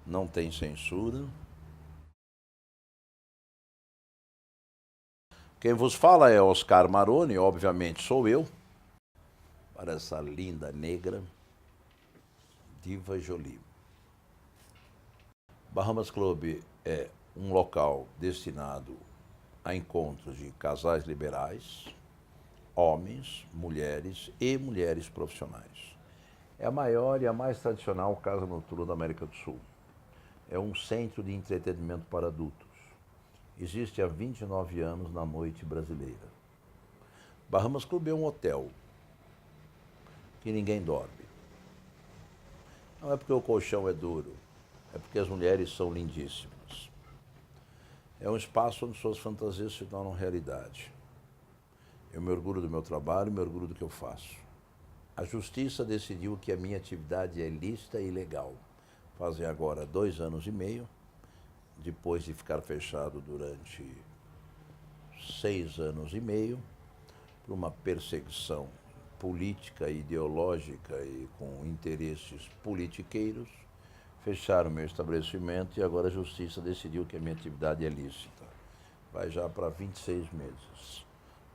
não tem censura. Quem vos fala é Oscar Maroni, obviamente sou eu, para essa linda negra, Diva Jolie. Bahamas Club é um local destinado a encontros de casais liberais, homens, mulheres e mulheres profissionais. É a maior e a mais tradicional casa noturna da América do Sul. É um centro de entretenimento para adultos. Existe há 29 anos na noite brasileira. Bahamas Club é um hotel que ninguém dorme. Não é porque o colchão é duro, é porque as mulheres são lindíssimas. É um espaço onde suas fantasias se tornam realidade. Eu me orgulho do meu trabalho e me orgulho do que eu faço. A justiça decidiu que a minha atividade é lícita e legal. Fazem agora 2 anos e meio, depois de ficar fechado durante 6 anos e meio, por uma perseguição política, ideológica e com interesses politiqueiros, fecharam meu estabelecimento e agora a justiça decidiu que a minha atividade é lícita. Vai já para 26 meses.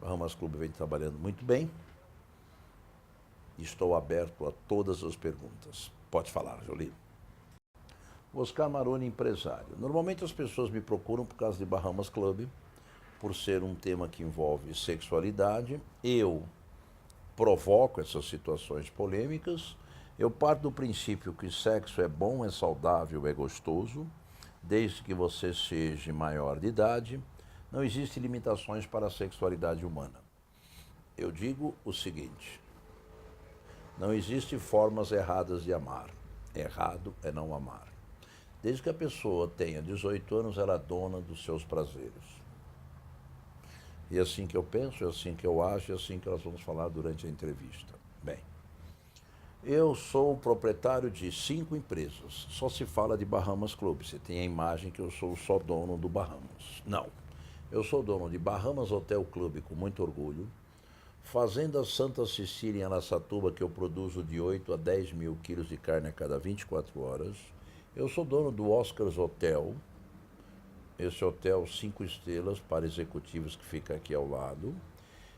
O Bahamas Club vem trabalhando muito bem. Estou aberto a todas as perguntas. Pode falar, Jolie. Oscar Maroni, empresário. Normalmente as pessoas me procuram por causa de Bahamas Club, por ser um tema que envolve sexualidade. Eu provoco essas situações polêmicas. Eu parto do princípio que sexo é bom, é saudável, é gostoso, desde que você seja maior de idade. Não existem limitações para a sexualidade humana. Eu digo o seguinte: não existem formas erradas de amar. Errado é não amar. Desde que a pessoa tenha 18 anos, ela é dona dos seus prazeres. E é assim que eu penso, é assim que eu acho, é assim que nós vamos falar durante a entrevista. Bem, eu sou o proprietário de 5 empresas. Só se fala de Bahamas Club. Você tem a imagem que eu sou só dono do Bahamas. Não. Eu sou dono de Bahamas Hotel Club com muito orgulho. Fazenda Santa Cecília em Araçatuba, que eu produzo de 8 a 10 mil quilos de carne a cada 24 horas. Eu sou dono do Oscars Hotel, esse hotel 5 estrelas para executivos que fica aqui ao lado.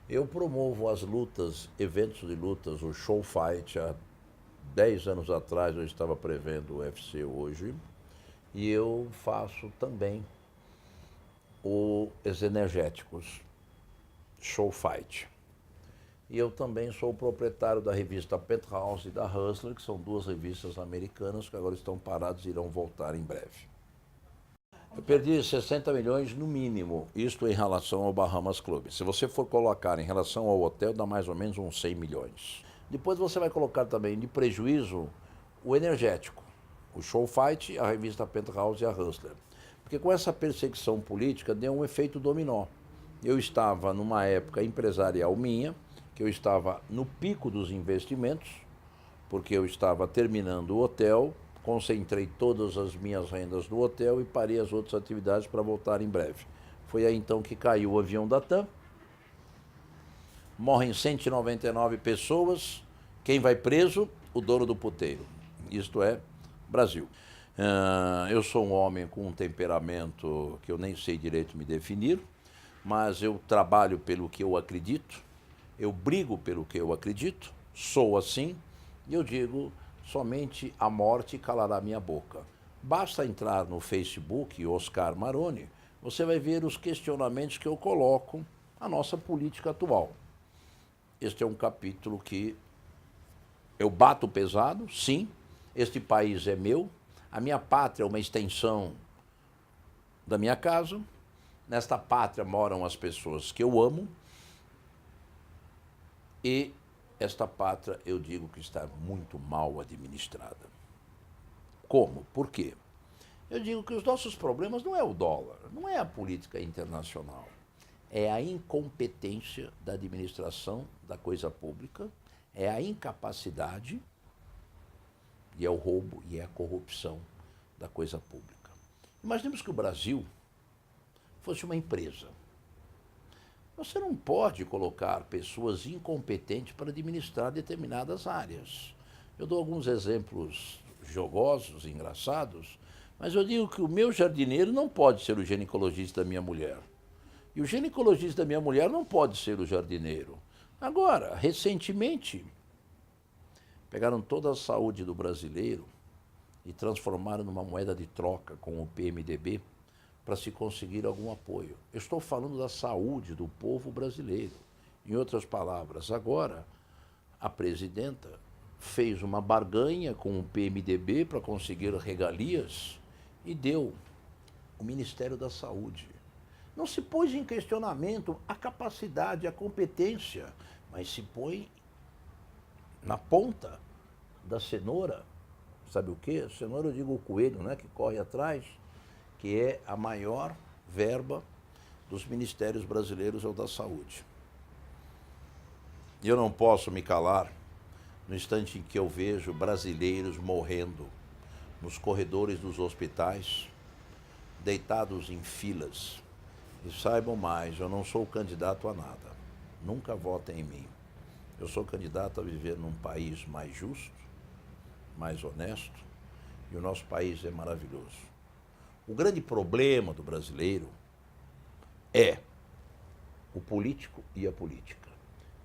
Eu promovo as lutas, eventos de lutas, o Show Fight. Há 10 anos atrás eu estava prevendo o UFC hoje. E eu faço também os energéticos, Show Fight. E eu também sou o proprietário da revista Penthouse e da Hustler, que são 2 revistas americanas que agora estão paradas e irão voltar em breve. Eu perdi 60 milhões no mínimo, isto em relação ao Bahamas Club. Se você for colocar em relação ao hotel, dá mais ou menos uns 100 milhões. Depois você vai colocar também de prejuízo o energético, o Show Fight, a revista Penthouse e a Hustler. Porque com essa perseguição política deu um efeito dominó. Eu estava numa época empresarial minha, que eu estava no pico dos investimentos, porque eu estava terminando o hotel, concentrei todas as minhas rendas no hotel e parei as outras atividades para voltar em breve. Foi aí então que caiu o avião da TAM, morrem 199 pessoas, quem vai preso? O dono do puteiro, isto é, Brasil. Eu sou um homem com um temperamento que eu nem sei direito me definir, mas eu trabalho pelo que eu acredito, eu brigo pelo que eu acredito, sou assim, e eu digo, somente a morte calará minha boca. Basta entrar no Facebook, Oscar Maroni, você vai ver os questionamentos que eu coloco à nossa política atual. Este é um capítulo que eu bato pesado, sim, este país é meu, a minha pátria é uma extensão da minha casa, nesta pátria moram as pessoas que eu amo, e esta pátria, eu digo que está muito mal administrada. Como? Por quê? Eu digo que os nossos problemas não é o dólar, não é a política internacional. É a incompetência da administração da coisa pública, é a incapacidade, e é o roubo e é a corrupção da coisa pública. Imaginemos que o Brasil fosse uma empresa. Você não pode colocar pessoas incompetentes para administrar determinadas áreas. Eu dou alguns exemplos jocosos, engraçados. Mas eu digo que o meu jardineiro não pode ser o ginecologista da minha mulher. E o ginecologista da minha mulher não pode ser o jardineiro. Agora, recentemente, pegaram toda a saúde do brasileiro e transformaram numa moeda de troca com o PMDB para se conseguir algum apoio. Eu estou falando da saúde do povo brasileiro. Em outras palavras, agora a presidenta fez uma barganha com o PMDB para conseguir regalias e deu o Ministério da Saúde. Não se pôs em questionamento a capacidade, a competência, mas se põe na ponta da cenoura. Sabe o quê? Cenoura, eu digo o coelho, né, que corre atrás, que é a maior verba dos ministérios brasileiros, é o da saúde. E eu não posso me calar no instante em que eu vejo brasileiros morrendo nos corredores dos hospitais, deitados em filas. E saibam mais, eu não sou candidato a nada. Nunca votem em mim. Eu sou candidato a viver num país mais justo, mais honesto, e o nosso país é maravilhoso. O grande problema do brasileiro é o político e a política.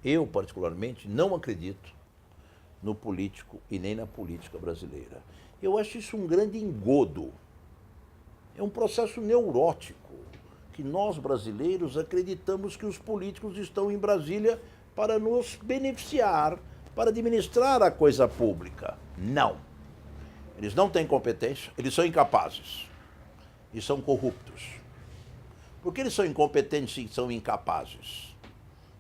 Eu, particularmente, não acredito no político e nem na política brasileira. Eu acho isso um grande engodo. É um processo neurótico, que nós brasileiros acreditamos que os políticos estão em Brasília para nos beneficiar, para administrar a coisa pública. Não. Eles não têm competência, eles são incapazes e são corruptos. Por que eles são incompetentes e são incapazes?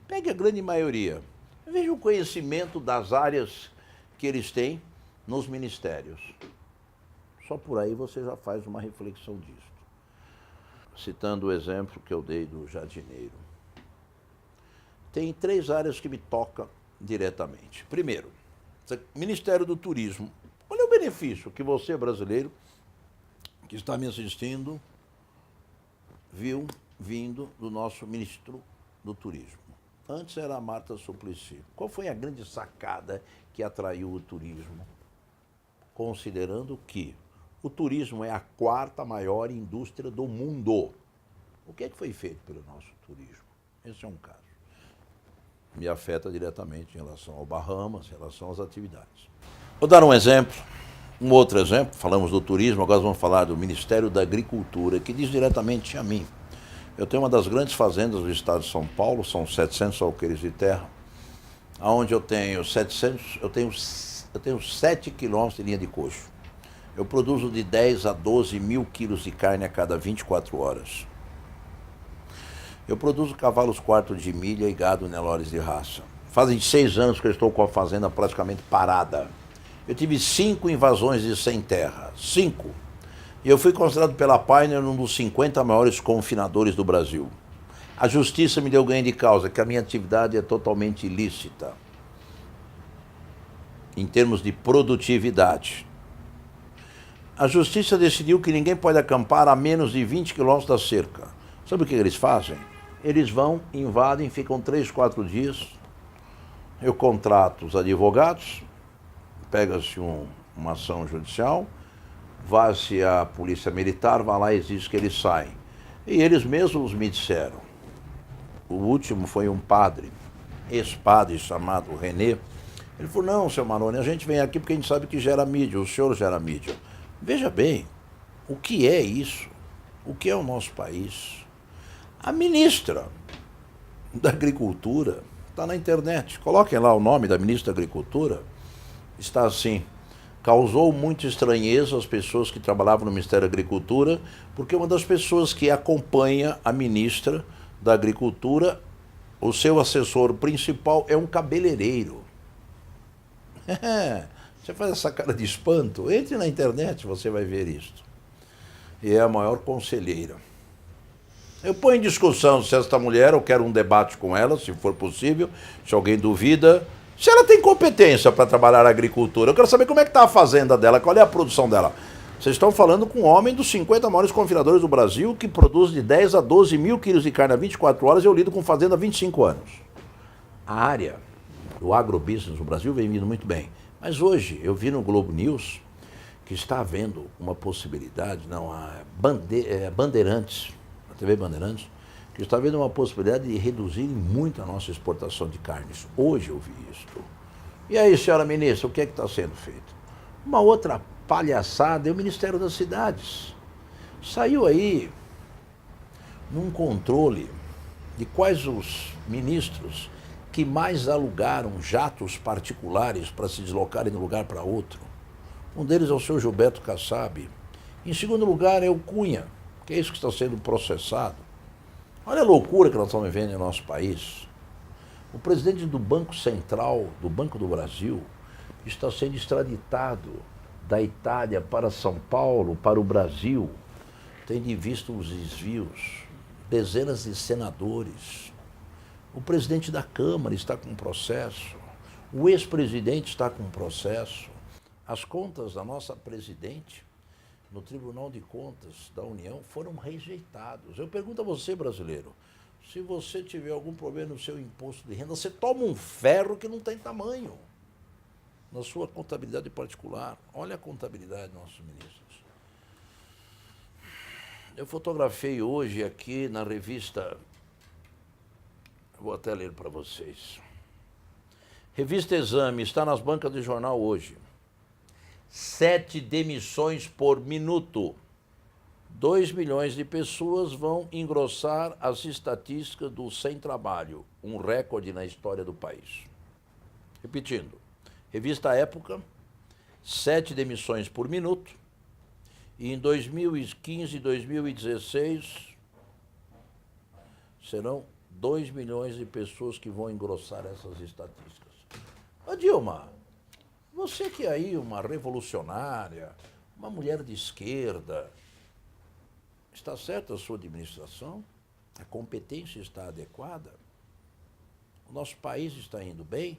Pegue a grande maioria. Veja o conhecimento das áreas que eles têm nos ministérios. Só por aí você já faz uma reflexão disso. Citando o exemplo que eu dei do jardineiro. Tem 3 áreas que me tocam diretamente. Primeiro, Ministério do Turismo. Olha o benefício que você, brasileiro, que está me assistindo, viu vindo do nosso ministro do Turismo. Antes era a Marta Suplicy. Qual foi a grande sacada que atraiu o turismo? Considerando que o turismo é a 4ª maior indústria do mundo. O que é que foi feito pelo nosso turismo? Esse é um caso. Me afeta diretamente em relação ao Bahamas, em relação às atividades. Vou dar um exemplo, um outro exemplo. Falamos do turismo, agora vamos falar do Ministério da Agricultura, que diz diretamente a mim. Eu tenho uma das grandes fazendas do estado de São Paulo, são 700 alqueires de terra, onde eu tenho 7 quilômetros de linha de coxo. Eu produzo de 10 a 12 mil quilos de carne a cada 24 horas. Eu produzo cavalos quartos de milha e gado Nelores de raça. Fazem 6 anos que eu estou com a fazenda praticamente parada. Eu tive 5 invasões de sem terra. 5. E eu fui considerado pela Pioneer um dos 50 maiores confinadores do Brasil. A justiça me deu ganho de causa, que a minha atividade é totalmente ilícita. Em termos de produtividade. A justiça decidiu que ninguém pode acampar a menos de 20 quilômetros da cerca. Sabe o que eles fazem? Eles vão, invadem, ficam 3, 4 dias. Eu contrato os advogados, pega-se uma ação judicial, vai-se a polícia militar, vai lá e exige que eles saem. E eles mesmos me disseram. O último foi um padre, ex-padre chamado René. Ele falou, não, seu Maroni, a gente vem aqui porque a gente sabe que gera mídia, o senhor gera mídia. Veja bem, o que é isso? O que é o nosso país? A ministra da Agricultura está na internet. Coloquem lá o nome da ministra da Agricultura. Está assim. Causou muita estranheza às pessoas que trabalhavam no Ministério da Agricultura, porque uma das pessoas que acompanha a ministra da Agricultura, o seu assessor principal é um cabeleireiro. Você faz essa cara de espanto? Entre na internet, você vai ver isto. E é a maior conselheira. Eu ponho em discussão se esta mulher, eu quero um debate com ela, se for possível, se alguém duvida, se ela tem competência para trabalhar na agricultura. Eu quero saber como é que está a fazenda dela, qual é a produção dela. Vocês estão falando com um homem dos 50 maiores confinadores do Brasil, que produz de 10 a 12 mil quilos de carne a 24 horas, e eu lido com fazenda há 25 anos. A área do agrobusiness no Brasil vem vindo muito bem. Mas hoje, eu vi no Globo News que está havendo uma possibilidade, não, a Bandeirantes, a TV Bandeirantes, que está havendo uma possibilidade de reduzir muito a nossa exportação de carnes. Hoje eu vi isto. E aí, senhora ministra, o que é que está sendo feito? Uma outra palhaçada é o Ministério das Cidades. Saiu aí num controle de quais os ministros que mais alugaram jatos particulares para se deslocarem de um lugar para outro. Um deles é o senhor Gilberto Kassab. Em segundo lugar é o Cunha, que é isso que está sendo processado. Olha a loucura que nós estamos vivendo em nosso país. O presidente do Banco Central, do Banco do Brasil, está sendo extraditado da Itália para São Paulo, para o Brasil, tendo em vista os desvios. Dezenas de senadores. O presidente da Câmara está com processo. O ex-presidente está com processo. As contas da nossa presidente no Tribunal de Contas da União foram rejeitadas. Eu pergunto a você, brasileiro, se você tiver algum problema no seu imposto de renda, você toma um ferro que não tem tamanho na sua contabilidade particular. Olha a contabilidade dos nossos ministros. Eu fotografei hoje aqui na revista, vou até ler para vocês. Revista Exame, está nas bancas de jornal hoje. 7 demissões por minuto. 2 milhões de pessoas vão engrossar as estatísticas do sem trabalho, um recorde na história do país. Repetindo, revista Época, 7 demissões por minuto, e em 2015 e 2016 serão 2 milhões de pessoas que vão engrossar essas estatísticas. Ô Dilma, você que é aí uma revolucionária, uma mulher de esquerda, está certa a sua administração? A competência está adequada? O nosso país está indo bem?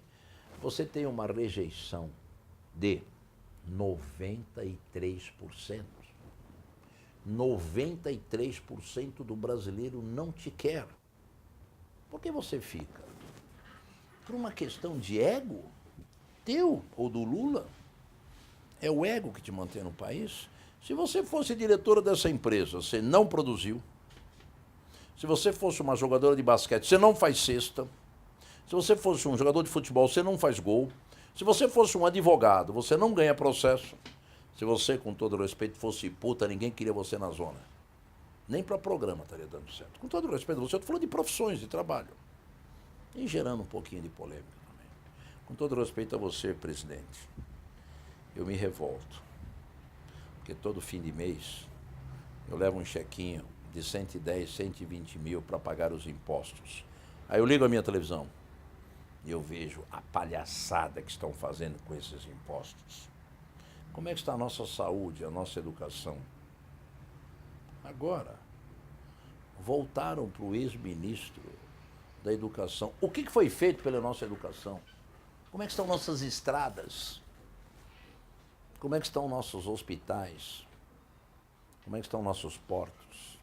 Você tem uma rejeição de 93%. 93% do brasileiro não te quer. Por que você fica? Por uma questão de ego? Teu ou do Lula? É o ego que te mantém no país? Se você fosse diretora dessa empresa, você não produziu. Se você fosse uma jogadora de basquete, você não faz cesta. Se você fosse um jogador de futebol, você não faz gol. Se você fosse um advogado, você não ganha processo. Se você, com todo respeito, fosse puta, ninguém queria você na zona. Nem para programa estaria dando certo. Com todo respeito a você, eu estou falando de profissões, de trabalho. E gerando um pouquinho de polêmica também. Com todo respeito a você, presidente, eu me revolto. Porque todo fim de mês eu levo um chequinho de 110, 120 mil para pagar os impostos. Aí eu ligo a minha televisão e eu vejo a palhaçada que estão fazendo com esses impostos. Como é que está a nossa saúde, a nossa educação? Agora, voltaram para o ex-ministro da Educação. O que foi feito pela nossa educação? Como é que estão nossas estradas? Como é que estão nossos hospitais? Como é que estão nossos portos?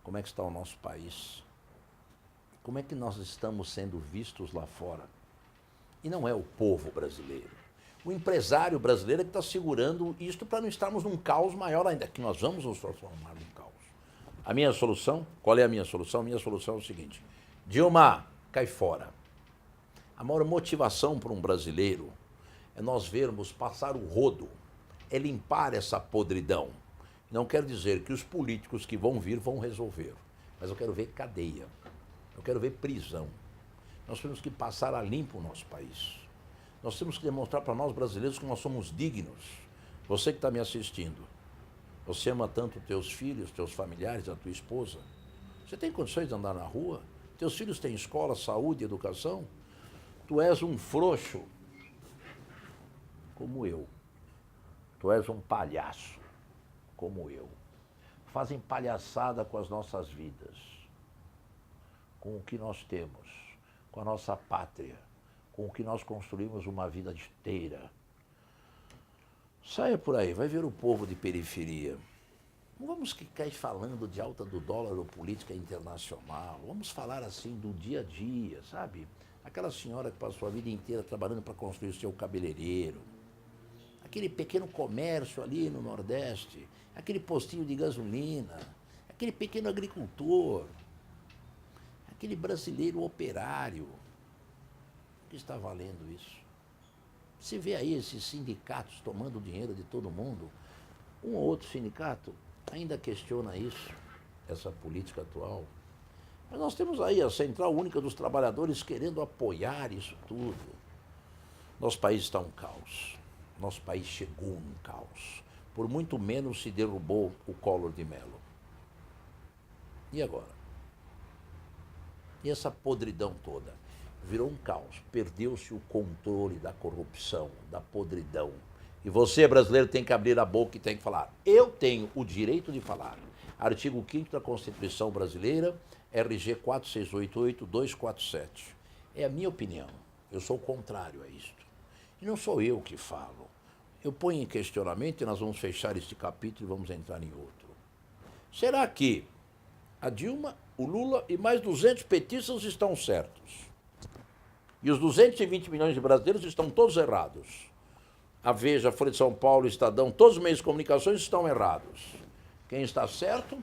Como é que está o nosso país? Como é que nós estamos sendo vistos lá fora? E não é o povo brasileiro. O empresário brasileiro é que está segurando isto para não estarmos num caos maior ainda, que nós vamos nos transformar num caos. A minha solução, qual é a minha solução? A minha solução é o seguinte: Dilma, cai fora. A maior motivação para um brasileiro é nós vermos passar o rodo, é limpar essa podridão. Não quer dizer que os políticos que vão vir vão resolver, mas eu quero ver cadeia, eu quero ver prisão. Nós temos que passar a limpo o nosso país. Nós temos que demonstrar para nós brasileiros que nós somos dignos. Você que está me assistindo, você ama tanto teus filhos, teus familiares, a tua esposa? Você tem condições de andar na rua? Teus filhos têm escola, saúde, educação? Tu és um frouxo, como eu. Tu és um palhaço, como eu. Fazem palhaçada com as nossas vidas, com o que nós temos, com a nossa pátria, com o que nós construímos uma vida inteira. Saia por aí, vai ver o povo de periferia. Não vamos ficar falando de alta do dólar ou política internacional. Vamos falar assim do dia a dia, sabe? Aquela senhora que passou a vida inteira trabalhando para construir o seu cabeleireiro. aquele pequeno comércio ali no Nordeste, aquele postinho de gasolina, aquele pequeno agricultor, aquele brasileiro operário. O que está valendo isso? Você vê aí esses sindicatos tomando dinheiro de todo mundo. Um ou outro sindicato ainda questiona isso, essa política atual. Mas nós temos aí a Central Única dos Trabalhadores querendo apoiar isso tudo. Nosso país está um caos. Nosso país chegou num caos. Por muito menos se derrubou o Collor de Mello. E agora? E essa podridão toda? Virou um caos. Perdeu-se o controle da corrupção, da podridão. E você, brasileiro, tem que abrir a boca e tem que falar. Eu tenho o direito de falar. Artigo 5º da Constituição Brasileira, RG 4688-247. É a minha opinião. Eu sou contrário a isto. E não sou eu que falo. Eu ponho em questionamento e nós vamos fechar este capítulo e vamos entrar em outro. Será que a Dilma, o Lula e mais 200 petistas estão certos? E os 220 milhões de brasileiros estão todos errados? A Veja, a Folha de São Paulo, o Estadão, todos os meios de comunicação estão errados. Quem está certo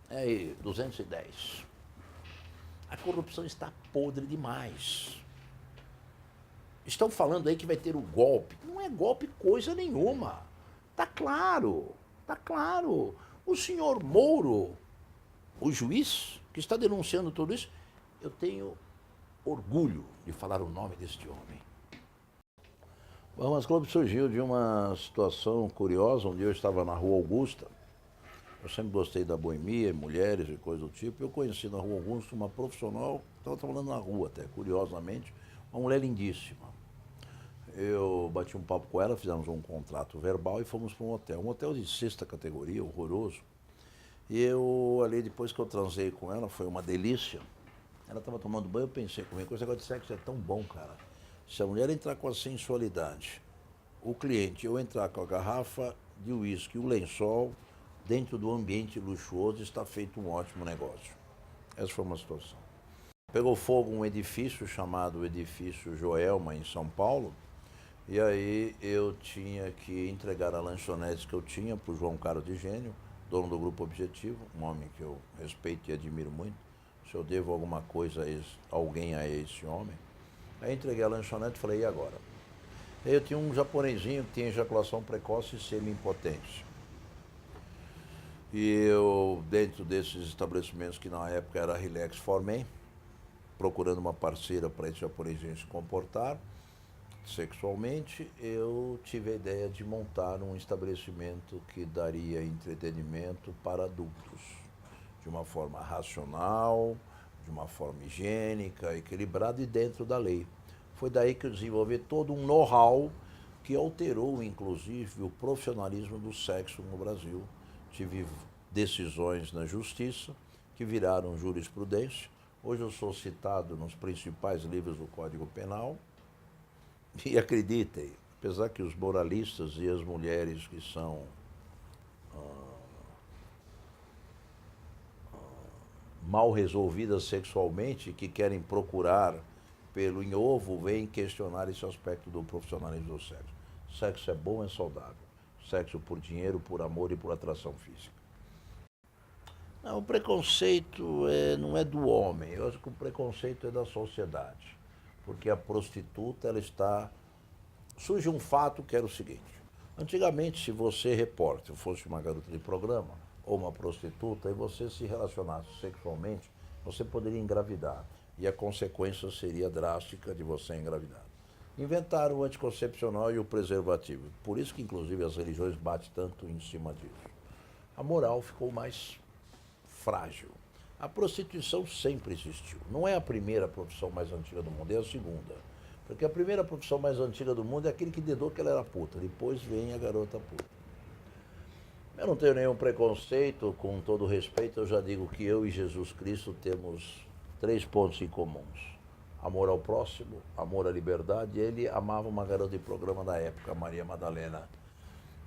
é 210. A corrupção está podre demais. Estão falando aí que vai ter o golpe. Não é golpe coisa nenhuma. Está claro, está claro. O senhor Moro, o juiz que está denunciando tudo isso, eu tenho orgulho de falar o nome deste homem. O Bahamas Club surgiu de uma situação curiosa, onde eu estava na Rua Augusta. Eu sempre gostei da boemia, mulheres e coisa do tipo. Eu conheci na Rua Augusta uma profissional, estava trabalhando na rua até, curiosamente, uma mulher lindíssima. Eu bati um papo com ela, fizemos um contrato verbal e fomos para um hotel de 6ª categoria, horroroso. E eu, ali, depois que eu transei com ela, foi uma delícia. Ela estava tomando banho, eu pensei comigo, esse negócio de sexo é tão bom, cara. Se a mulher entrar com a sensualidade, o cliente, eu entrar com a garrafa de uísque, o lençol, dentro do ambiente luxuoso, está feito um ótimo negócio. Essa foi uma situação. Pegou fogo um edifício chamado Edifício Joelma, em São Paulo, e aí eu tinha que entregar a lanchonete que eu tinha para o João Carlos de Gênio, dono do Grupo Objetivo, um homem que eu respeito e admiro muito. Se eu devo alguma coisa a alguém a esse homem. Aí entreguei a lanchonete e falei, e agora? Aí eu tinha um japonesinho que tinha ejaculação precoce e semi-impotência. E eu, dentro desses estabelecimentos que na época era Relax for Men, procurando uma parceira para esse japonesinho se comportar sexualmente, eu tive a ideia de montar um estabelecimento que daria entretenimento para adultos, de uma forma racional, de uma forma higiênica, equilibrada e dentro da lei. Foi daí que eu desenvolvi todo um know-how que alterou, inclusive, o profissionalismo do sexo no Brasil. Tive decisões na justiça que viraram jurisprudência. Hoje eu sou citado nos principais livros do Código Penal. E acreditem, apesar que os moralistas e as mulheres que são mal resolvidas sexualmente, que querem procurar pelo em ovo, vêm questionar esse aspecto do profissionalismo do sexo. Sexo é bom, é saudável. Sexo por dinheiro, por amor e por atração física. Não, o preconceito não é do homem, eu acho que o preconceito é da sociedade. Porque a prostituta, ela está... Surge um fato que era o seguinte, antigamente, se você, repórter, fosse uma garota de programa ou uma prostituta e você se relacionasse sexualmente, você poderia engravidar. E a consequência seria drástica de você engravidar. Inventaram o anticoncepcional e o preservativo. Por isso que, inclusive, as religiões batem tanto em cima disso. A moral ficou mais frágil. A prostituição sempre existiu. Não é a primeira profissão mais antiga do mundo, é a segunda. Porque a primeira profissão mais antiga do mundo é aquele que dedou que ela era puta. Depois vem a garota puta. Eu não tenho nenhum preconceito, com todo respeito, eu já digo que eu e Jesus Cristo temos 3 pontos em comuns. Amor ao próximo, amor à liberdade. Ele amava uma garota de programa da época, Maria Madalena.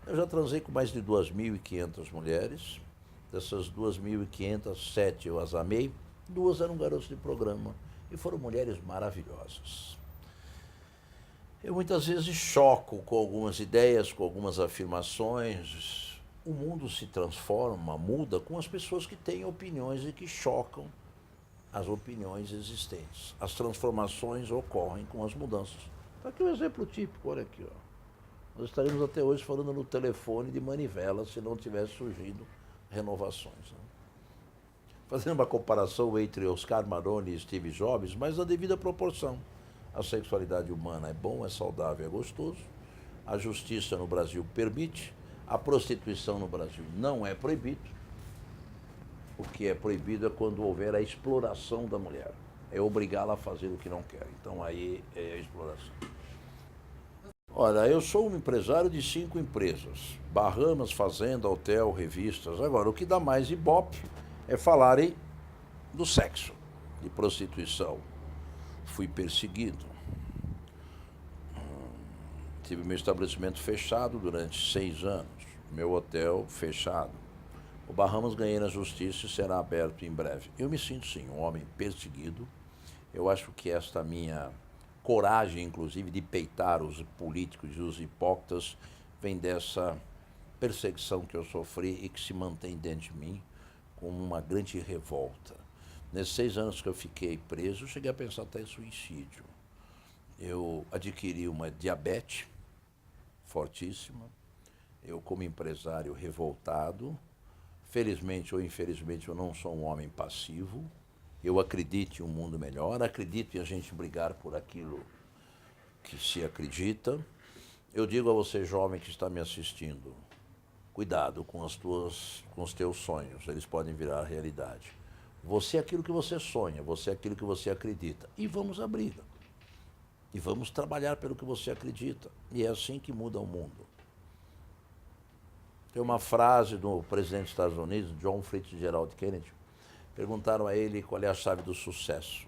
Eu já transei com mais de 2.500 mulheres. Dessas 2.500, 7 eu as amei, 2 eram garotos de programa e foram mulheres maravilhosas. Eu muitas vezes choco com algumas ideias, com algumas afirmações. O mundo se transforma, muda com as pessoas que têm opiniões e que chocam as opiniões existentes. As transformações ocorrem com as mudanças. Está aqui um exemplo típico, olha aqui, ó. Nós estaríamos até hoje falando no telefone de manivela se não tivesse surgido renovações, né? Fazendo uma comparação entre Oscar Maroni e Steve Jobs, mas na devida proporção. A sexualidade humana é bom, é saudável, é gostoso. A justiça no Brasil permite. A prostituição no Brasil não é proibido. O que é proibido é quando houver a exploração da mulher. É obrigá-la a fazer o que não quer. Então aí é a exploração. Olha, eu sou um empresário de 5 empresas. Bahamas, fazenda, hotel, revistas. Agora, o que dá mais ibope é falarem do sexo, de prostituição. Fui perseguido. Tive meu estabelecimento fechado durante 6 anos. Meu hotel fechado. O Bahamas ganhei na justiça e será aberto em breve. Eu me sinto, sim, um homem perseguido. Eu acho que esta minha coragem, inclusive, de peitar os políticos e os hipócritas, vem dessa perseguição que eu sofri e que se mantém dentro de mim como uma grande revolta. Nesses 6 anos que eu fiquei preso, eu cheguei a pensar até em suicídio. Eu adquiri uma diabetes fortíssima. Eu, como empresário revoltado, felizmente ou infelizmente, eu não sou um homem passivo. Eu acredito em um mundo melhor, acredito em a gente brigar por aquilo que se acredita. Eu digo a você, jovem que está me assistindo, cuidado com os teus sonhos, eles podem virar realidade. Você é aquilo que você sonha, você é aquilo que você acredita. E vamos à briga. E vamos trabalhar pelo que você acredita. E é assim que muda o mundo. Tem uma frase do presidente dos Estados Unidos, John Fitzgerald Kennedy. Perguntaram a ele qual é a chave do sucesso.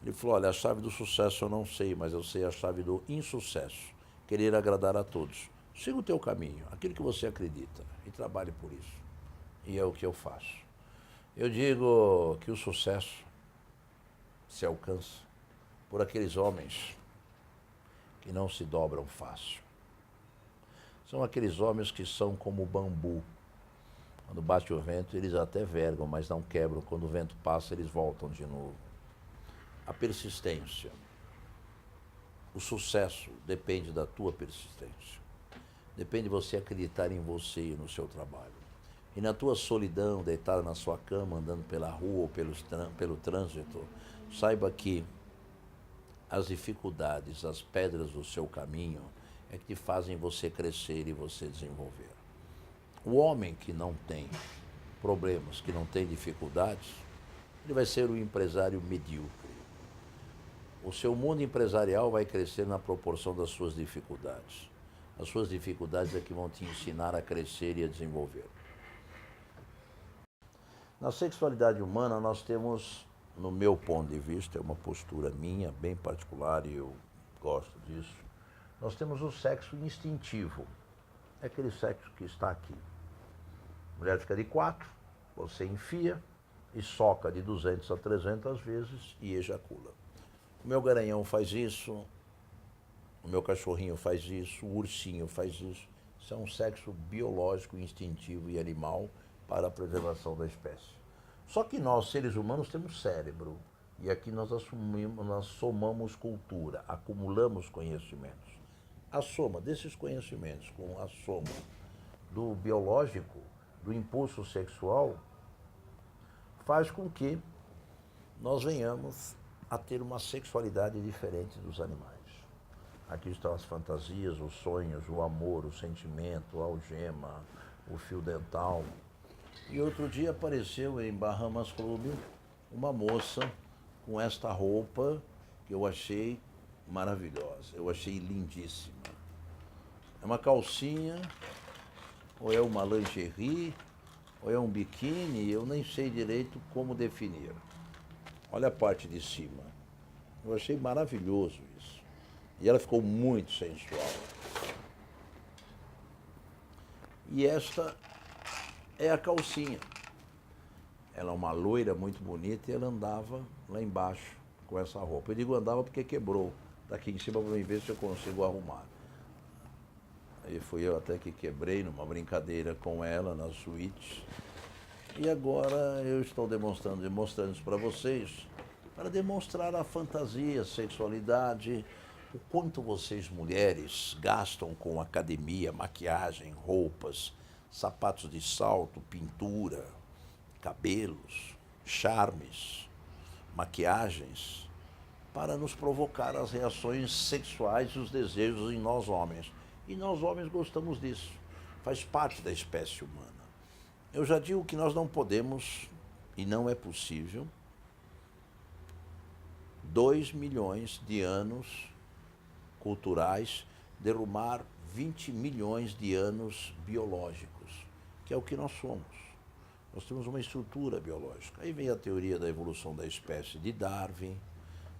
Ele falou, olha, a chave do sucesso eu não sei, mas eu sei a chave do insucesso. Querer agradar a todos. Siga o teu caminho, aquilo que você acredita, e trabalhe por isso. E é o que eu faço. Eu digo que o sucesso se alcança por aqueles homens que não se dobram fácil. São aqueles homens que são como o bambu. Quando bate o vento, eles até vergam, mas não quebram. Quando o vento passa, eles voltam de novo. A persistência. O sucesso depende da tua persistência. Depende de você acreditar em você e no seu trabalho. E na tua solidão, deitada na sua cama, andando pela rua ou pelo trânsito, saiba que as dificuldades, as pedras do seu caminho é que te fazem você crescer e você desenvolver. O homem que não tem problemas, que não tem dificuldades, ele vai ser um empresário medíocre. O seu mundo empresarial vai crescer na proporção das suas dificuldades. As suas dificuldades é que vão te ensinar a crescer e a desenvolver. Na sexualidade humana, nós temos, no meu ponto de vista, é uma postura minha, bem particular, e eu gosto disso, nós temos o sexo instintivo. É aquele sexo que está aqui. A mulher fica de 4, você enfia e soca de 200 a 300 vezes e ejacula. O meu garanhão faz isso, o meu cachorrinho faz isso, o ursinho faz isso. Isso é um sexo biológico, instintivo e animal para a preservação da espécie. Só que nós, seres humanos, temos cérebro. E aqui nós somamos cultura, acumulamos conhecimentos. A soma desses conhecimentos com a soma do biológico, do impulso sexual, faz com que nós venhamos a ter uma sexualidade diferente dos animais. Aqui estão as fantasias, os sonhos, o amor, o sentimento, a algema, o fio dental. E outro dia apareceu em Bahamas Club uma moça com esta roupa que eu achei maravilhosa, eu achei lindíssima. É uma calcinha, ou é uma lingerie, ou é um biquíni, eu nem sei direito como definir. Olha a parte de cima. Eu achei maravilhoso isso. E ela ficou muito sensual. E esta é a calcinha. Ela é uma loira muito bonita e ela andava lá embaixo com essa roupa. Eu digo andava porque quebrou. daqui em cima para mim ver se eu consigo arrumar. Aí fui eu até que quebrei numa brincadeira com ela na suíte. E agora eu estou demonstrando isso para vocês, para demonstrar a fantasia, a sexualidade, o quanto vocês mulheres gastam com academia, maquiagem, roupas, sapatos de salto, pintura, cabelos, charmes, maquiagens, para nos provocar as reações sexuais e os desejos em nós homens. E nós homens gostamos disso, faz parte da espécie humana. Eu já digo que nós não podemos, e não é possível, 2 milhões de anos culturais derrubar 20 milhões de anos biológicos, que é o que nós somos. Nós temos uma estrutura biológica. Aí vem a teoria da evolução da espécie de Darwin,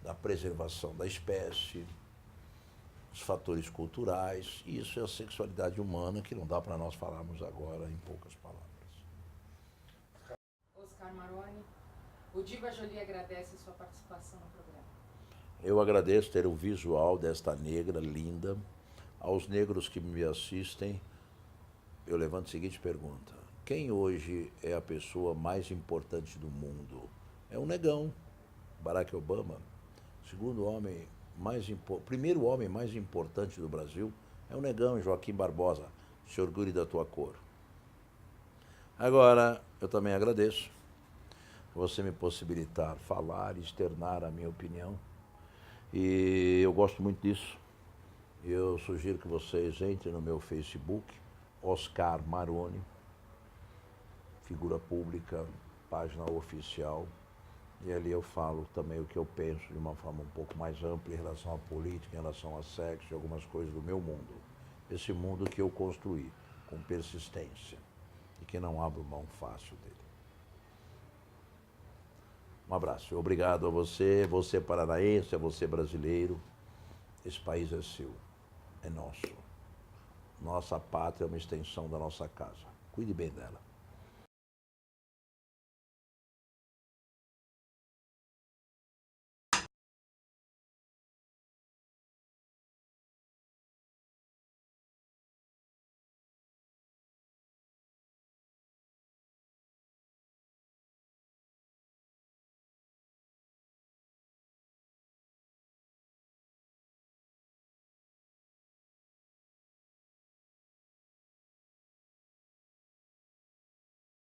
da preservação da espécie, os fatores culturais, e isso é a sexualidade humana que não dá para nós falarmos agora em poucas palavras. Oscar Maroni, o Diva Jolie agradece sua participação no programa. Eu agradeço ter o visual desta negra linda. Aos negros que me assistem, eu levanto a seguinte pergunta: quem hoje é a pessoa mais importante do mundo? É um negão, Barack Obama. Segundo homem primeiro homem mais importante do Brasil é o negão, Joaquim Barbosa. Se orgulhe da tua cor. Agora, eu também agradeço você me possibilitar falar, externar a minha opinião. E eu gosto muito disso. Eu sugiro que vocês entrem no meu Facebook, Oscar Maroni, figura pública, página oficial. E ali eu falo também o que eu penso de uma forma um pouco mais ampla em relação à política, em relação a sexo e algumas coisas do meu mundo. Esse mundo que eu construí com persistência e que não abro mão fácil dele. Um abraço. Obrigado a você, você paranaense, a você brasileiro. Esse país é seu, é nosso. Nossa pátria é uma extensão da nossa casa. Cuide bem dela.